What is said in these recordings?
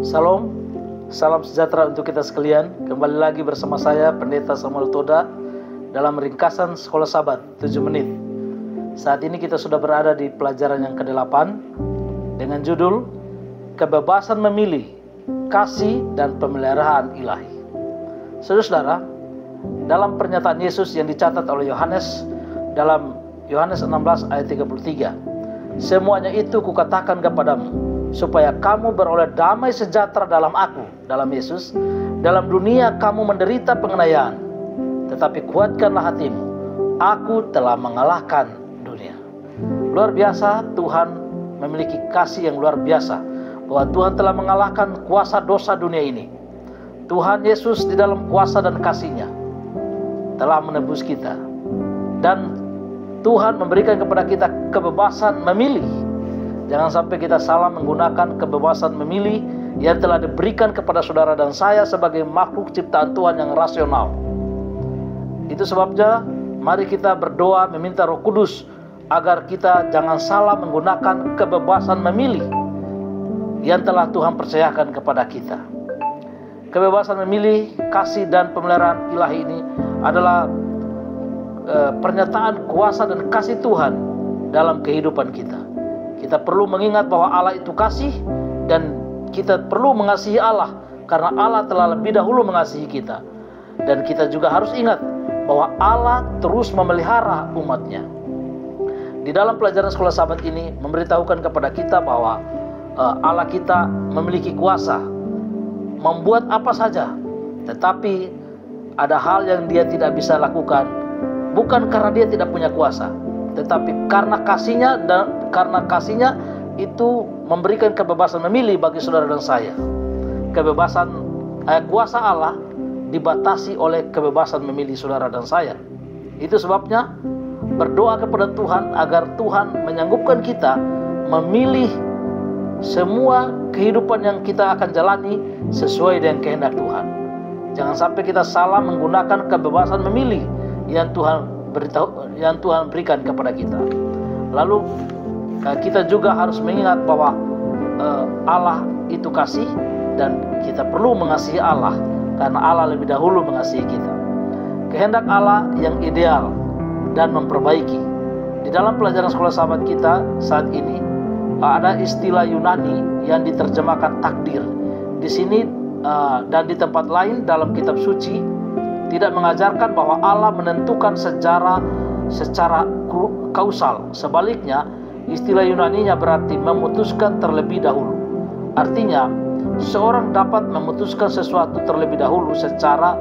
Salam, salam sejahtera untuk kita sekalian. Kembali lagi bersama saya, Pendeta Samuel Toda, dalam ringkasan Sekolah Sabat 7 menit. Saat ini kita sudah berada di pelajaran yang ke-8 dengan judul Kebebasan Memilih, Kasih dan Pemeliharaan Ilahi. Saudara-saudara, dalam pernyataan Yesus yang dicatat oleh Yohanes dalam Yohanes 16 ayat 33, semuanya itu kukatakan kepadamu, supaya kamu beroleh damai sejahtera dalam aku, dalam Yesus. Dalam dunia kamu menderita penganiayaan, tetapi kuatkanlah hatimu, aku telah mengalahkan dunia. Luar biasa, Tuhan memiliki kasih yang luar biasa, bahwa Tuhan telah mengalahkan kuasa dosa dunia ini. Tuhan Yesus di dalam kuasa dan kasih-Nya telah menebus kita, dan Tuhan memberikan kepada kita kebebasan memilih. Jangan sampai kita salah menggunakan kebebasan memilih yang telah diberikan kepada saudara dan saya sebagai makhluk ciptaan Tuhan yang rasional. Itu sebabnya mari kita berdoa meminta Roh Kudus agar kita jangan salah menggunakan kebebasan memilih yang telah Tuhan percayakan kepada kita. Kebebasan memilih, kasih dan pemeliharaan ilahi ini adalah pernyataan kuasa dan kasih Tuhan dalam kehidupan kita. Kita perlu mengingat bahwa Allah itu kasih, dan kita perlu mengasihi Allah karena Allah telah lebih dahulu mengasihi kita. Dan kita juga harus ingat bahwa Allah terus memelihara umat-Nya. Di dalam pelajaran Sekolah Sabat ini memberitahukan kepada kita bahwa Allah kita memiliki kuasa membuat apa saja, tetapi ada hal yang Dia tidak bisa lakukan, bukan karena Dia tidak punya kuasa, tetapi karena kasih-Nya, dan karena kasih-Nya itu memberikan kebebasan memilih bagi saudara dan saya. Kebebasan kuasa Allah dibatasi oleh kebebasan memilih saudara dan saya. Itu sebabnya berdoa kepada Tuhan agar Tuhan menyanggup kita memilih semua kehidupan yang kita akan jalani sesuai dengan kehendak Tuhan. Jangan sampai kita salah menggunakan kebebasan memilih yang Tuhan berikan kepada kita. Lalu kita juga harus mengingat bahwa Allah itu kasih, dan kita perlu mengasihi Allah karena Allah lebih dahulu mengasihi kita. Kehendak Allah yang ideal dan memperbaiki. Di dalam pelajaran Sekolah Sabat kita saat ini ada istilah Yunani yang diterjemahkan takdir. Di sini dan di tempat lain dalam kitab suci tidak mengajarkan bahwa Allah menentukan secara kausal. Sebaliknya, istilah Yunaninya berarti memutuskan terlebih dahulu. Artinya, seorang dapat memutuskan sesuatu terlebih dahulu secara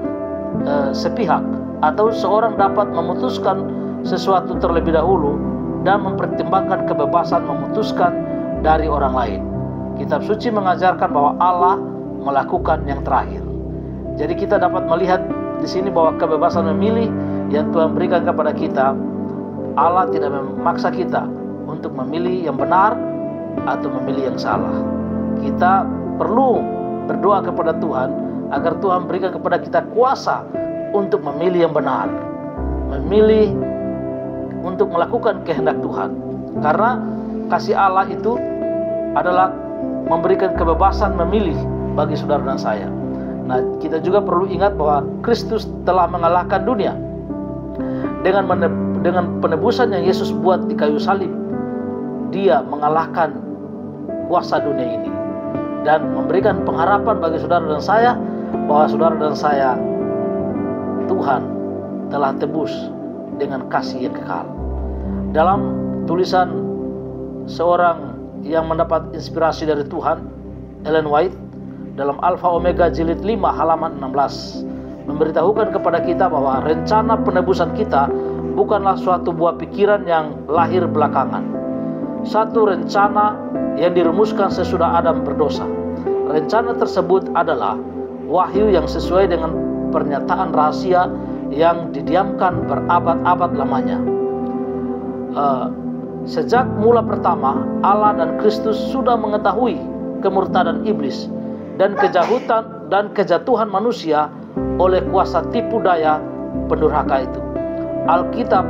sepihak, atau seorang dapat memutuskan sesuatu terlebih dahulu dan mempertimbangkan kebebasan memutuskan dari orang lain. Kitab suci mengajarkan bahwa Allah melakukan yang terakhir. Jadi kita dapat melihat di sini bahwa kebebasan memilih yang Tuhan berikan kepada kita, Allah tidak memaksa kita untuk memilih yang benar atau memilih yang salah. Kita perlu berdoa kepada Tuhan agar Tuhan berikan kepada kita kuasa untuk memilih yang benar, memilih untuk melakukan kehendak Tuhan. Karena kasih Allah itu adalah memberikan kebebasan memilih bagi saudara dan saya. Nah, kita juga perlu ingat bahwa Kristus telah mengalahkan dunia. Dengan penebusan yang Yesus buat di kayu salib, Dia mengalahkan kuasa dunia ini dan memberikan pengharapan bagi saudara dan saya bahwa saudara dan saya, Tuhan telah tebus dengan kasih yang kekal. Dalam tulisan seorang yang mendapat inspirasi dari Tuhan, Ellen White, dalam Alpha Omega jilid 5 halaman 16, memberitahukan kepada kita bahwa rencana penebusan kita bukanlah suatu buah pikiran yang lahir belakangan. Satu rencana yang dirumuskan sesudah Adam berdosa. Rencana tersebut adalah wahyu yang sesuai dengan pernyataan rahasia yang didiamkan berabad-abad lamanya. Sejak mula pertama, Allah dan Kristus sudah mengetahui kemurtadan iblis dan kejatuhan manusia oleh kuasa tipu daya pendurhaka itu. Alkitab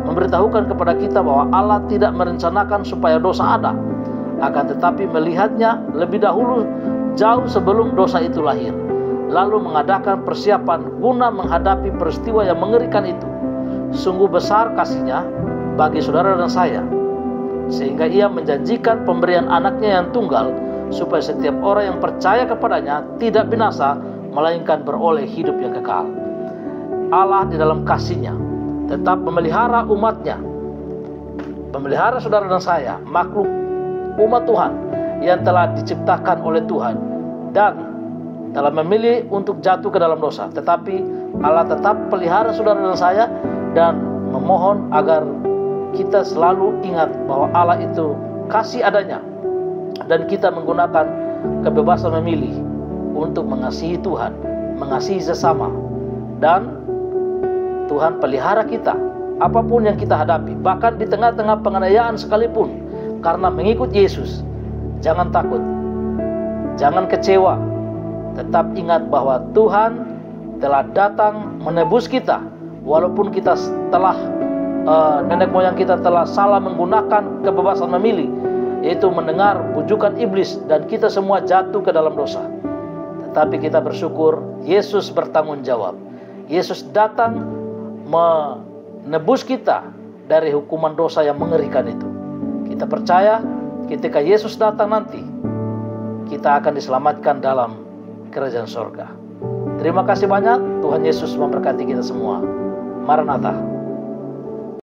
memberitahukan kepada kita bahwa Allah tidak merencanakan supaya dosa ada, akan tetapi melihatnya lebih dahulu jauh sebelum dosa itu lahir, lalu mengadakan persiapan guna menghadapi peristiwa yang mengerikan itu. Sungguh besar kasih-Nya bagi saudara dan saya, sehingga Ia menjanjikan pemberian anaknya yang tunggal, supaya setiap orang yang percaya kepadanya tidak binasa, melainkan beroleh hidup yang kekal. Allah di dalam kasih-Nya tetap memelihara umat-Nya, memelihara saudara dan saya, makhluk umat Tuhan yang telah diciptakan oleh Tuhan dan telah memilih untuk jatuh ke dalam dosa. Tetapi Allah tetap pelihara saudara dan saya dan memohon agar kita selalu ingat bahwa Allah itu kasih adanya, dan kita menggunakan kebebasan memilih untuk mengasihi Tuhan, mengasihi sesama, dan Tuhan pelihara kita apapun yang kita hadapi, bahkan di tengah-tengah penganiayaan sekalipun, karena mengikut Yesus. Jangan takut, jangan kecewa, tetap ingat bahwa Tuhan telah datang menebus kita. Walaupun kita telah nenek moyang kita telah salah menggunakan kebebasan memilih, yaitu mendengar bujukan iblis, dan kita semua jatuh ke dalam dosa. Tetapi kita bersyukur Yesus bertanggung jawab. Yesus datang menebus kita dari hukuman dosa yang mengerikan itu. Kita percaya ketika Yesus datang nanti, kita akan diselamatkan dalam kerajaan surga. Terima kasih banyak. Tuhan Yesus memberkati kita semua. Maranatha.